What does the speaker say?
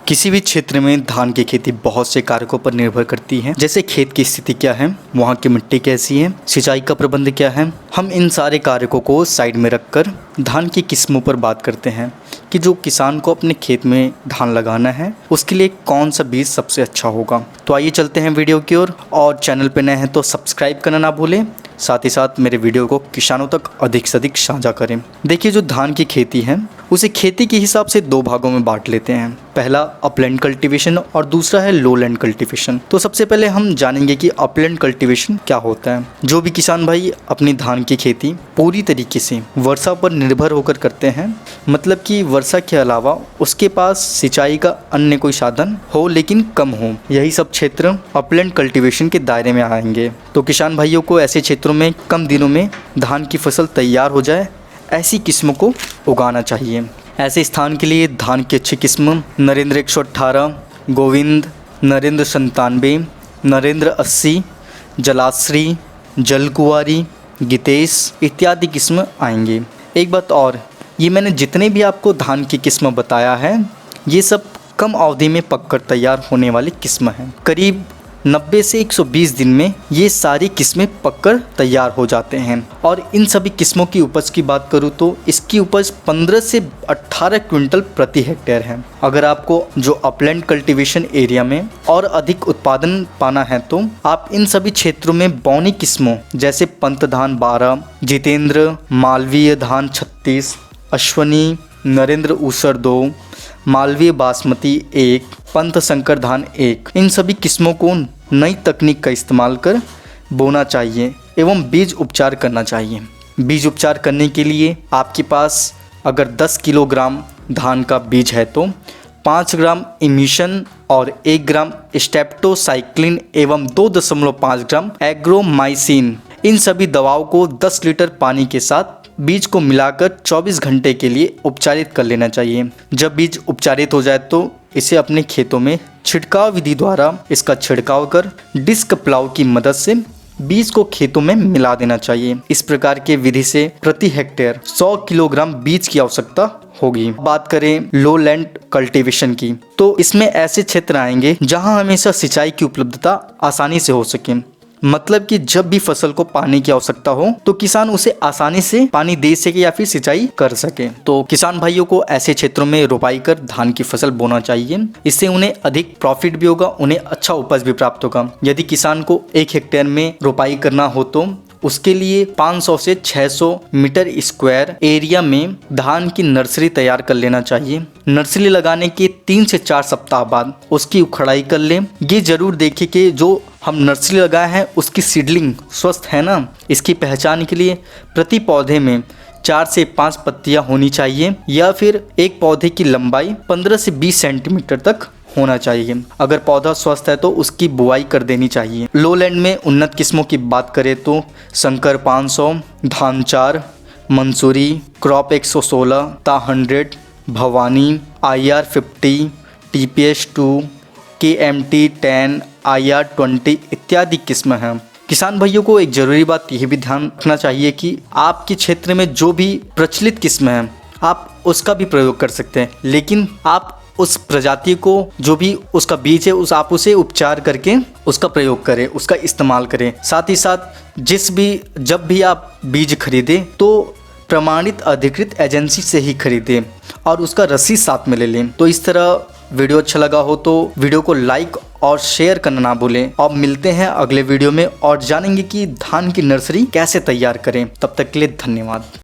किसी भी क्षेत्र में धान की खेती बहुत से कारकों पर निर्भर करती है, जैसे खेत की स्थिति क्या है, वहाँ की मिट्टी कैसी है, सिंचाई का प्रबंध क्या है। हम इन सारे कारकों को साइड में रखकर धान की किस्मों पर बात करते हैं कि जो किसान को अपने खेत में धान लगाना है उसके लिए कौन सा बीज सबसे अच्छा होगा। तो आइए चलते हैं वीडियो की ओर, और चैनल पर नए हैं तो सब्सक्राइब करना ना भूलें, साथ ही साथ मेरे वीडियो को किसानों तक अधिक से अधिक साझा करें। देखिए, जो धान की खेती है उसे खेती के हिसाब से दो भागों में बांट लेते हैं। पहला अपलैंड कल्टीवेशन और दूसरा है लोलैंड कल्टीवेशन। तो सबसे पहले हम जानेंगे कि अपलैंड कल्टीवेशन क्या होता है। जो भी किसान भाई अपनी धान की खेती पूरी तरीके से वर्षा पर निर्भर होकर करते हैं, मतलब कि वर्षा के अलावा उसके पास सिंचाई का अन्य कोई साधन हो लेकिन कम हो, यही सब क्षेत्र अपलैंड कल्टीवेशन के दायरे में आएंगे। तो किसान भाइयों को ऐसे क्षेत्रों में कम दिनों में धान की फसल तैयार हो जाए, ऐसी किस्मों को उगाना चाहिए। ऐसे स्थान के लिए धान की अच्छी किस्म नरेंद्र 118, गोविंद, नरेंद्र 97, नरेंद्र 80, जलाश्री, जलकुआरी, गीतेश इत्यादि किस्म आएंगे। एक बात और, ये मैंने जितने भी आपको धान की किस्म बताया है ये सब कम अवधि में पककर तैयार होने वाली किस्म हैं। करीब 90 से 120 दिन में ये सारी किस्में पककर तैयार हो जाते हैं। और इन सभी किस्मों की उपज की बात करूँ तो इसकी उपज 15 से 18 क्विंटल प्रति हेक्टेयर है। अगर आपको जो अपलैंड कल्टीवेशन एरिया में और अधिक उत्पादन पाना है तो आप इन सभी क्षेत्रों में बौनी किस्मों जैसे पंत धान 12, जितेंद्र, मालवीय धान 36, अश्वनी, नरेंद्र ऊसर 2, मालवीय बासमती 1, पंत शंकर धान 1, इन सभी किस्मों को नई तकनीक का इस्तेमाल कर बोना चाहिए एवं बीज उपचार करना चाहिए। बीज उपचार करने के लिए आपके पास अगर 10 किलोग्राम धान का बीज है तो 5 ग्राम इमिशन और 1 ग्राम स्टेप्टोसाइक्लिन एवं 2.5 ग्राम एग्रोमाइसिन, इन सभी दवाओं को 10 लीटर पानी के साथ बीज को मिलाकर 24 घंटे के लिए उपचारित कर लेना चाहिए। जब बीज उपचारित हो जाए तो इसे अपने खेतों में छिड़काव विधि द्वारा इसका छिड़काव कर डिस्क प्लाव की मदद से बीज को खेतों में मिला देना चाहिए। इस प्रकार के विधि से प्रति हेक्टेयर 100 किलोग्राम बीज की आवश्यकता होगी। बात करें लोलैंड कल्टीवेशन की तो इसमें ऐसे क्षेत्र आएंगे जहां हमेशा सिंचाई की उपलब्धता आसानी से हो सके, मतलब कि जब भी फसल को पानी की आवश्यकता हो तो किसान उसे आसानी से पानी दे सके या फिर सिंचाई कर सके। तो किसान भाइयों को ऐसे क्षेत्रों में रोपाई कर धान की फसल बोना चाहिए। इससे उन्हें अधिक प्रॉफिट भी होगा, उन्हें अच्छा उपज भी प्राप्त होगा। यदि किसान को 1 हेक्टेयर में रोपाई करना हो तो उसके लिए 500 से 600 मीटर स्क्वायर एरिया में धान की नर्सरी तैयार कर लेना चाहिए। नर्सरी लगाने के 3 से 4 सप्ताह बाद उसकी उखड़ाई कर लें। ये जरूर देखें कि जो हम नर्सरी लगाए हैं उसकी सीडलिंग स्वस्थ है ना। इसकी पहचान के लिए प्रति पौधे में 4 से 5 पत्तियां होनी चाहिए या फिर एक पौधे की लंबाई 15 से 20 सेंटीमीटर तक होना चाहिए। अगर पौधा स्वस्थ है तो उसकी बुआई कर देनी चाहिए। लोलैंड में उन्नत किस्मों की बात करें तो शंकर 500, धान 4, मंसूरी, क्रॉप 116, ता 100, Bhavani, IR 50, TPS 2, KMT 10, IR 20 इत्यादि किस्म हैं। किसान भाइयों को एक ज़रूरी बात यह भी ध्यान रखना चाहिए कि आपके क्षेत्र में जो भी प्रचलित किस्म है आप उसका भी प्रयोग कर सकते हैं, लेकिन आप उस प्रजाति को जो भी उसका बीज है आप उसे उपचार करके उसका प्रयोग करें, उसका इस्तेमाल करें। साथ ही साथ जब भी आप बीज खरीदें तो प्रमाणित अधिकृत एजेंसी से ही खरीदें और उसका रसीद साथ में ले लें। तो इस तरह वीडियो अच्छा लगा हो तो वीडियो को लाइक और शेयर करना ना भूलें। अब मिलते हैं अगले वीडियो में और जानेंगे कि धान की नर्सरी कैसे तैयार करें। तब तक के लिए धन्यवाद।